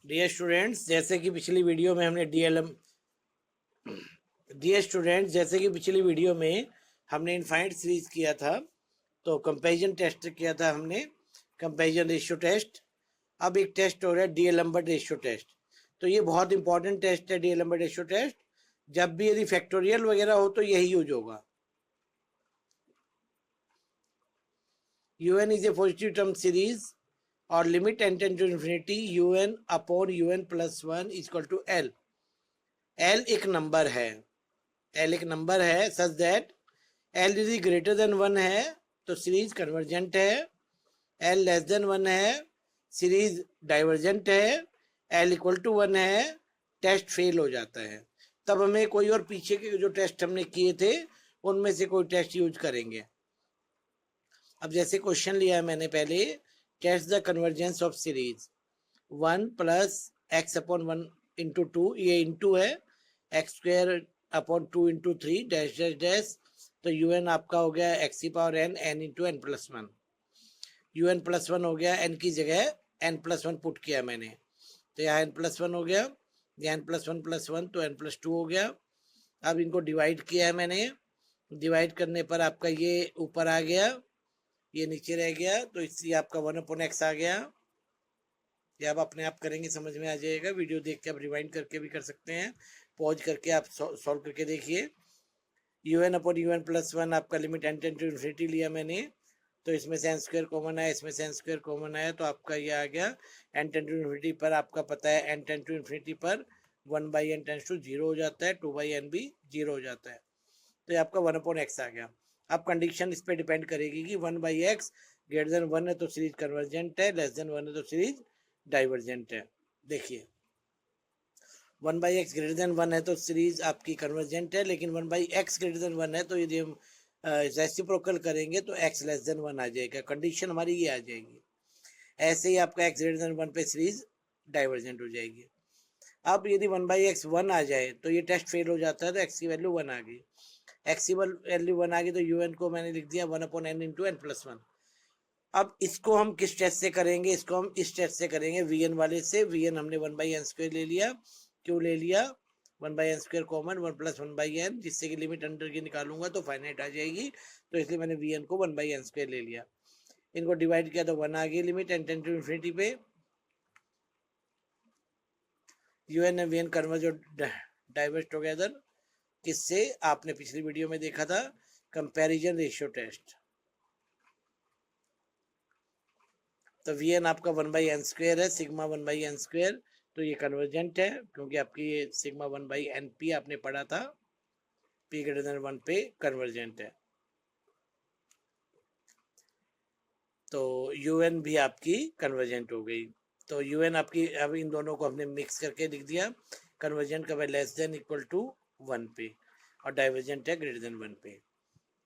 Dear students, जैसे कि पिछली वीडियो में हमने इनफाइनाइट सीरीज किया था, तो कंपैरिजन टेस्ट किया था हमने, कंपैरिजन रेशियो टेस्ट। अब एक टेस्ट हो रहा है डीएल लंबर्ट रेशियो टेस्ट। तो ये बहुत इंपॉर्टेंट टेस्ट है डीएल लंबर्ट रेशियो टेस्ट। जब भी यदि फैक्टोरियल वगैरह हो तो यही यूज होगा। UN is a positive term series और limit n tend to infinity UN upon UN plus 1 equal to L। L एक नंबर है, L एक नंबर है such that L is greater than 1 है तो सीरीज कन्वर्जेंट है, L लेस देन 1 है सीरीज डाइवर्जेंट है, L इक्वल टू 1 है टेस्ट फेल हो जाता है। तब हमें कोई और पीछे के जो टेस्ट हमने किए थे उनमें से कोई टेस्ट यूज करेंगे। अब जैसे क्वेश्चन लिया है मैंने पहले, test the convergence of series 1 plus X upon 1 into 2, ये इंटू है, X square upon 2 into 3 dash dash dash. तो यूएन आपका हो गया एक्स की power N, N into N plus 1। UN plus 1 हो गया, एन की जगह एन प्लस 1 पुट किया मैंने, तो यहाँ एन प्लस 1 हो गया, यहाँ एन प्लस 1 तो एन प्लस 2 हो गया। अब इनको डिवाइड किया है मैंने, डिवाइड करने पर आपका ये ऊपर आ गया, ये नीचे रह गया, तो इसलिए आपका 1/x आ गया। ये आप अपने आप करेंगे समझ में आ जाएगा, वीडियो देख के आप रिवाइंड करके भी कर सकते हैं, पॉज करके आप सॉल्व करके देखिए। UN अपॉन UN प्लस 1 आपका limit n tend to infinity लिया मैंने, तो इसमें से एन स्क्वायर कॉमन आया, इसमें से एन स्क्वायर कॉमन आया, तो आपका ये आ गया n टेंड टू इन्फिनिटी पर आपका पता है n टेंड टू इन्फिनिटी पर 1/n टेंड्स टू 0 हो जाता है, 2/n भी 0 हो जाता है, तो ये आपका 1/x आ गया। अब कंडीशन इस पर डिपेंड करेगी कि 1/x ग्रेटर देन 1 है तो सीरीज कन्वर्जेंट है, लेस देन 1 है तो सीरीज डाइवर्जेंट है। देखिए 1/x ग्रेटर देन 1 है तो सीरीज आपकी कन्वर्जेंट है, लेकिन 1/x ग्रेटर देन 1 है तो यदि हम रेसिप्रोकल करेंगे तो x लेस देन 1 आ जाएगा, कंडीशन हमारी ये आ जाएगी। ऐसे ही आपका x ग्रेटर देन 1 पे सीरीज डाइवर्जेंट हो जाएगी। अब यदि 1/x 1 आ जाए तो ये टेस्ट फेल हो जाता है, तो x की वैल्यू 1 आ गई, x की वैल्यू 1 आ गई, तो UN को मैंने लिख दिया 1/n इंटू एन प्लस 1। अब इसको हम किस टेस्ट से करेंगे, इसको हम इस टेस्ट से करेंगे VN वाले से। VN हमने 1/n स्क्वायर ले लिया, क्यों ले लिया, 1/n square common 1 plus 1/n, जिससे कि लिमिट अंडर की निकालूंगा तो फाइनाइट आ जाएगी, तो इसलिए मैंने VN को 1/n स्क्वायर ले लिया। इनको डिवाइड किया तो 1 आ गई limit n tend to infinity पे। UN एंड VN कन्वर्ज और डाइवर्ज टुगेदर, किससे आपने पिछली वीडियो में देखा था, कंपैरिजन रेशियो टेस्ट। तो VN आपका 1/n स्क्वायर है, सिग्मा 1/n स्क्वायर, तो ये कन्वर्जेंट है क्योंकि आपकी ये सिग्मा 1/np आपने पढ़ा था, p ग्रेटर देन 1 पे कन्वर्जेंट है। तो UN भी आपकी कन्वर्जेंट हो गई, तो UN आपकी, अब इन दोनों को हमने मिक्स करके लिख दिया, कन्वर्जेंट का लेस देन इक्वल टू 1 पे और डाइवर्जेंट है ग्रेटर देन 1 पे।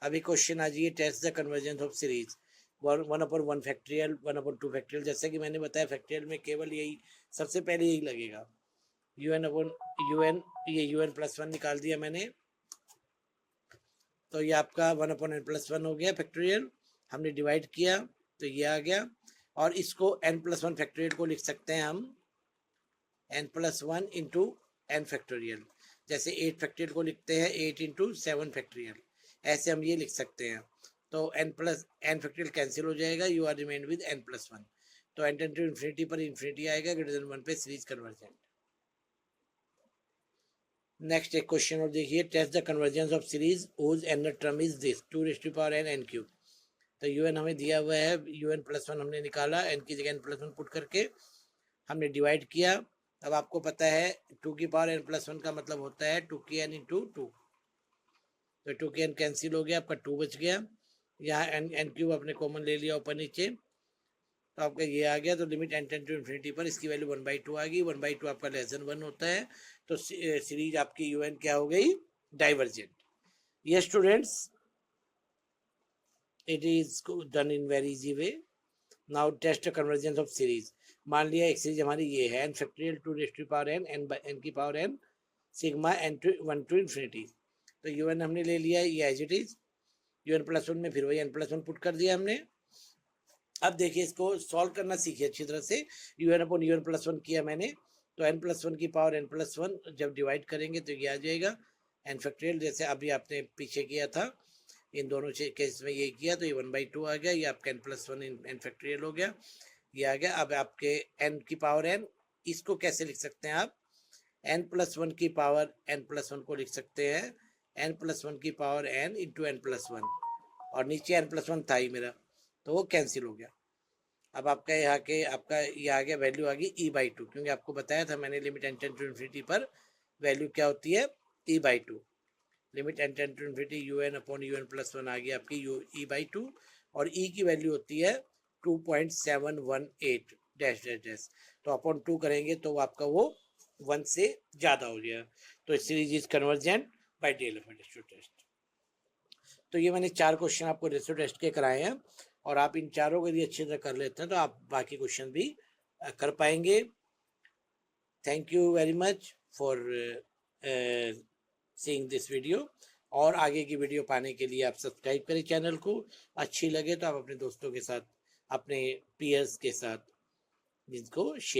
अभी क्वेश्चन आ जाइए, test the convergence of series 1/1 factorial 1/2 factorial. जैसे कि मैंने बताया फैक्टोरियल में केवल यही सबसे पहले यही लगेगा, UN, ये UN प्लस 1 निकाल दिया मैंने, तो ये आपका 1/n प्लस 1 हो गया फैक्टोरियल, हमने डिवाइड किया तो ये आ गया, और इसको n प्लस 1 फैक्टोरियल को लिख सकते हैं हम n plus 1 into N factorial, जैसे 8 फैक्टोरियल को लिखते हैं 8 इंटू 7 फैक्टोरियल, ऐसे हम ये लिख सकते हैं। तो n फैक्टोरियल कैंसिल हो जाएगा, you are remain with n plus 1, तो n टेंड टू इन्फिनिटी पर इन्फिनिटी आएगा, ग्रेटर देन 1 पे सीरीज कन्वर्जेंट। नेक्स्ट एक क्वेश्चन और देखिए, test the convergence of series whose n term is this 2⁻n n cube. तो UN हमें दिया हुआ है, UN प्लस 1 हमने निकाला, n की जगह n प्लस 1 पुट करके हमने डिवाइड किया। अब आपको पता है 2⁻n प्लस 1 का मतलब होता है 2n इंटू 2, तो 2n कैंसिल हो गया, आपका 2 बच गया, यहाँ n क्यूब आपने कॉमन ले लिया ऊपर नीचे, तो आपका ये आ गया, तो limit n tend to infinity पर इसकी वैल्यू 1/2 आ गई, 1/2 आपका लेस देन 1 होता है, तो सीरीज आपकी UN क्या हो गई, डाइवर्जेंट। ये students it is done in very easy way. Now test convergence of series, मान लिया एक सीरीज हमारी ये है n फैक्टोरियल 2⁻n n की power n sigma n to 1 to infinity, तो UN हमने ले लिया ये as it is, UN plus 1 में फिर वही n प्लस 1 पुट कर दिया हमने, अब देखिए इसको सॉल्व करना सीखिए अच्छी तरह से। U N upon you N plus one किया मैंने, तो एन प्लस वन की पावर एन प्लस वन जब डिवाइड करेंगे तो ये आ जाएगा एन फैक्टोरियल, जैसे अभी आपने पीछे किया था इन दोनों केस में ये किया, तो ये 1/2 आ गया, ये आपका N plus one N factorial हो गया, ये आ गया। अब आपके एन की पावर एन, इसको कैसे लिख सकते हैं आप, एन प्लस वन की पावर एन प्लस वन को लिख सकते हैं एन प्लस वन की power N into N plus one, और नीचे एन प्लस वन था ही मेरा, तो वो कैंसिल हो गया। अब आपका यहाँ के आपका ये आ गया, वैल्यू आ गई e/2, क्योंकि आपको बताया था मैंने limit n tend to infinity पर वैल्यू क्या होती है, e/2। Limit n tend to infinity u N upon you N plus one आ गई आपकी e/2, और e की वैल्यू होती है 2.718 डैश डैश डैश, तो अपॉन 2 करेंगे तो आपका वो 1 से ज़्यादा हो गया, तो series is convergent by DLF ratio test. तो ये मैंने 4 क्वेश्चन आपको रेशियो टेस्ट के कराए हैं, और आप इन चारों को यदि अच्छी तरह कर लेते हैं तो आप बाकी क्वेश्चन भी कर पाएंगे। Thank you very much for seeing this video, और आगे की वीडियो पाने के लिए आप सब्सक्राइब करें चैनल को। अच्छी लगे तो आप अपने दोस्तों के साथ, अपने पीयर्स के साथ जिनको शेयर